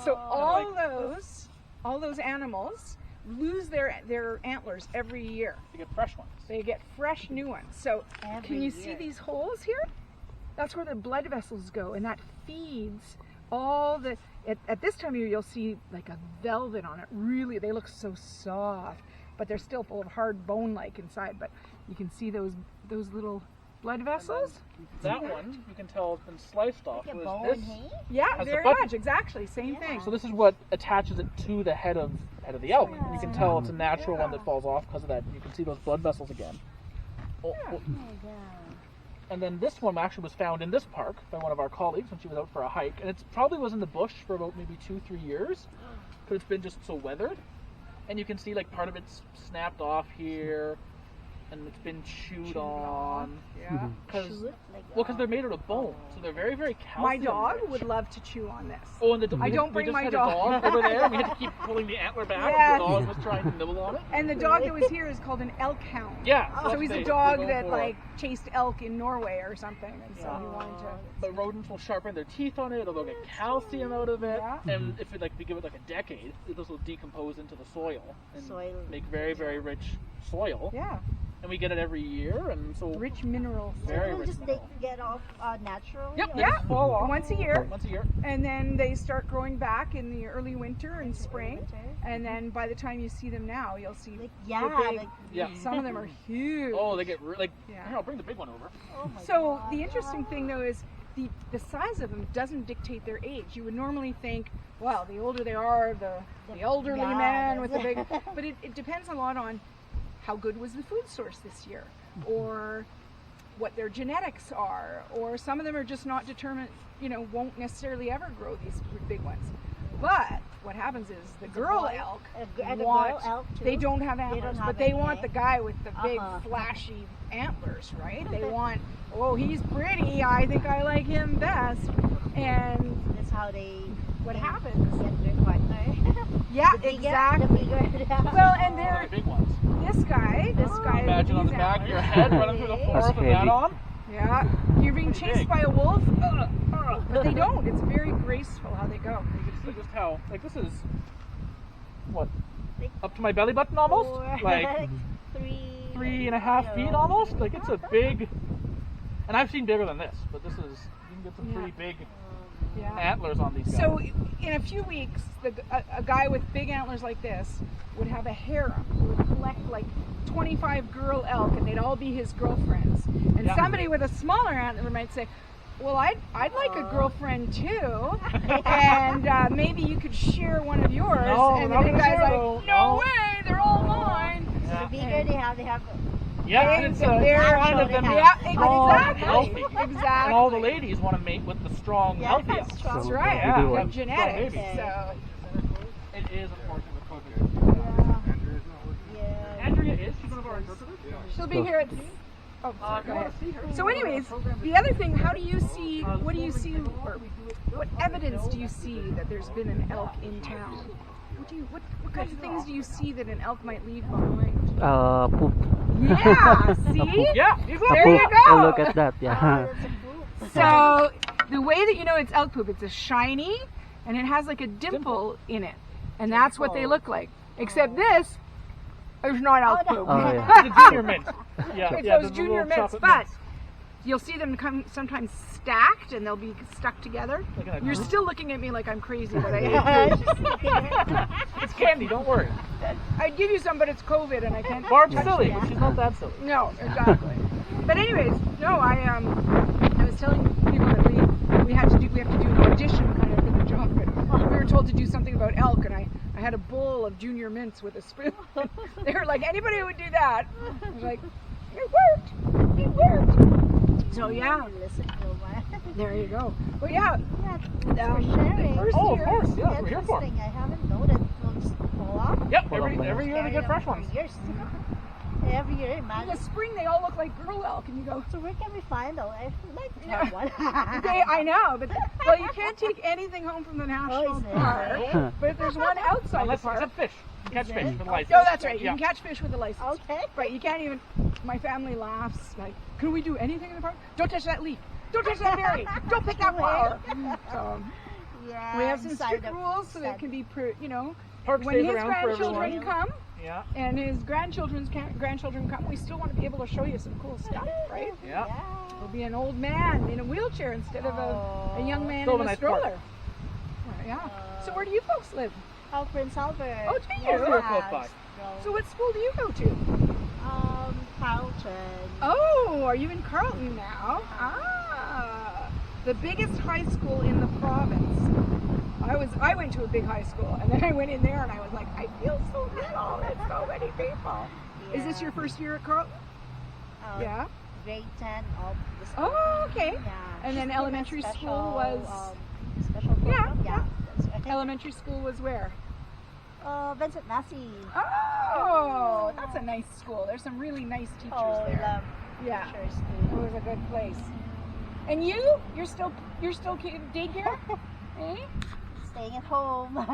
So all those animals lose their antlers every year. They get fresh ones. They get fresh new ones. So can you see these holes here? That's where the blood vessels go, and that feeds all the, at this time of year you'll see like a velvet on it. Really, they look so soft, but they're still full of hard bone-like inside. But you can see those little blood vessels. That one, you can tell it's been sliced off. Yeah, very much, exactly, same thing. So this is what attaches it to the head of the elk. You can tell it's a natural one that falls off because of that. You can see those blood vessels again. And then this one actually was found in this park by one of our colleagues when she was out for a hike. And it probably was in the bush for about maybe 2-3 years because it's been just so weathered. And you can see like part of it's snapped off here. And it's been chewed on. Yeah. Because they're made out of bone, so they're very, very calcium. My dog would love to chew on this. Oh, and I don't bring my dog over there. We had to keep pulling the antler back. Yeah. The dog was trying to nibble on it. And the dog that was here is called an elk hound. Yeah. So he's a dog that like chased elk in Norway or something, and so he wanted to. But rodents will sharpen their teeth on it, or they'll get calcium out of it. And if we give it like a decade, this will decompose into the soil and make very, very rich soil. Yeah. And we get it every year, and so rich minerals. Very rich. Just get off naturally. Yep. Yeah. Fall off. Once a year. Once a year. And then they start growing back in the early winter and spring. And then by the time you see them now, you'll see they're big. Some of them are huge. Oh, they get here, I'll bring the big one over. So the interesting thing though is the size of them doesn't dictate their age. You would normally think, well, the older they are, the elderly man with the big. But it depends a lot on how good was the food source this year, or what their genetics are, or some of them are just not determined, won't necessarily ever grow these big ones. But what happens is the girl elk they don't have antlers, but they want the guy with the big flashy antlers, right? They want, he's pretty, I think I like him best. And that's how what happens. Get their partner. Yeah, exactly. Well, and they're big ones. This guy. Imagine on the back of your head running through the forest with that on. Yeah, you're being chased by a wolf, but they don't. It's very graceful how they go. You can see just how, this is, what, up to my belly button almost? Like 3.5 feet almost? Like it's a big, and I've seen bigger than this, but this is, you can get some pretty big antlers on these guys. So in a few weeks, a guy with big antlers like this would have a harem. He would collect like 25 girl elk, and they'd all be his girlfriends. And somebody with a smaller antler might say, well, I'd like a girlfriend too, and maybe you could share one of yours. And the big guy's like, no way, they're all mine. The bigger they have. Yeah, it's exactly. And all the ladies want to mate with the strong, healthy elk. That's right. Yeah, you have genetics. So it is unfortunate with COVID. Andrea is. She's one of our interpreters. She'll be here at. Go ahead. So, anyways, the other thing, what do you see, or what evidence do you see that there's been an elk in town? What kinds of things do you see that an elk might leave behind? Poop. Yeah, see? Yeah, there you go. Oh, look at that, yeah. So, the way that you know it's elk poop, it's a shiny, and it has like a dimple in it. And that's what they look like. Except this is not elk poop. Oh, yeah. The junior mint. It's those junior mints, but you'll see them come sometimes stacked, and they'll be stuck together. You're still looking at me like I'm crazy, but it's candy, don't worry. I'd give you some, but it's COVID, and I can't. Barb's silly, but she's not that silly. No, exactly. But anyways, I was telling people that we have to do an audition kind of for the job, but we were told to do something about elk, and I had a bowl of junior mints with a spoon. They were like, anybody would do that. I was like, it worked. So yeah. There you go. Well, yeah. For sharing. Of course. Yeah, that's what we're here for. I haven't noticed those fall off. Yep. Every year they get fresh ones. Every year, in the spring, they all look like girl elk, and you go, so where can we find them? I'd like to have one. I know, but you can't take anything home from the national park. But if there's one outside the park, except fish. You can catch fish with a license. No, that's right. You can catch fish with a license. Okay. But you can't even. My family laughs like, can we do anything in the park? Don't touch that leaf. Don't touch that berry. Don't pick that flower. So, Yeah. We have some inside strict the rules so that it sand. can be, Park when stays his around for grandchildren everyone. come Yeah. and his grandchildren's grandchildren come, we still want to be able to show you some cool stuff, right? Yeah. We'll be an old man in a wheelchair instead of a young man Still in a a nice stroller. park. Yeah. So where do you folks live? Oh, Prince Albert. Oh, do you? Oh, we're close by. So what school do you go to? Carlton. Oh, are you in Carlton now? Ah, the biggest high school in the province. I went to a big high school, and then I went in there, and I was like, I feel so little. There's so many people. Is this your first year at Carlton? Yeah. Grade 10 of the school. Oh, okay. Yeah. And then She's in a elementary special, school was. special program. Yeah. That's right. Elementary school was where? Vincent Massey. Oh, that's a nice school. There's some really nice teachers there. Yeah. Teachers It too. was a good place. And you're still daycare? Eh? Staying at home.